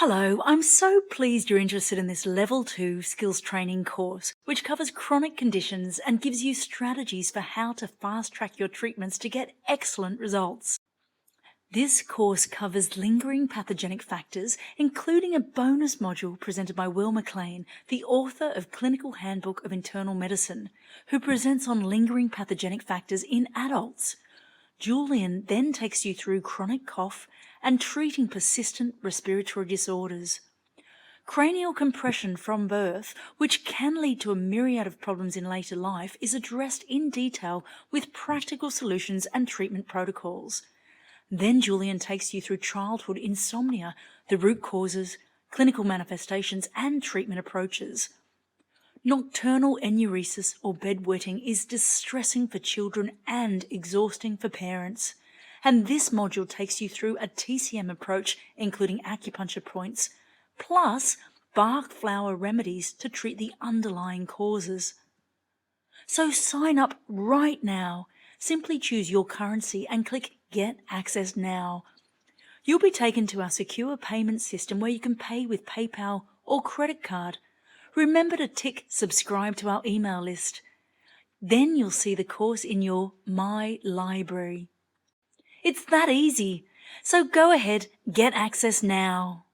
Hello, I'm so pleased you're interested in this Level 2 skills training course, which covers chronic conditions and gives you strategies for how to fast-track your treatments to get excellent results. This course covers lingering pathogenic factors, including a bonus module presented by Will McLean, the author of Clinical Handbook of Internal Medicine, who presents on lingering pathogenic factors in adults. Julian then takes you through chronic cough and treating persistent respiratory disorders. Cranial compression from birth, which can lead to a myriad of problems in later life, is addressed in detail with practical solutions and treatment protocols. Then Julian takes you through childhood insomnia, the root causes, clinical manifestations, and treatment approaches. Nocturnal enuresis or bedwetting is distressing for children and exhausting for parents. And this module takes you through a TCM approach, including acupuncture points, plus Bach flower remedies to treat the underlying causes. So sign up right now. Simply choose your currency and click Get Access Now. You'll be taken to our secure payment system where you can pay with PayPal or credit card. Remember to tick subscribe to our email list. Then you'll see the course in your My Library. It's that easy. So go ahead, get access now.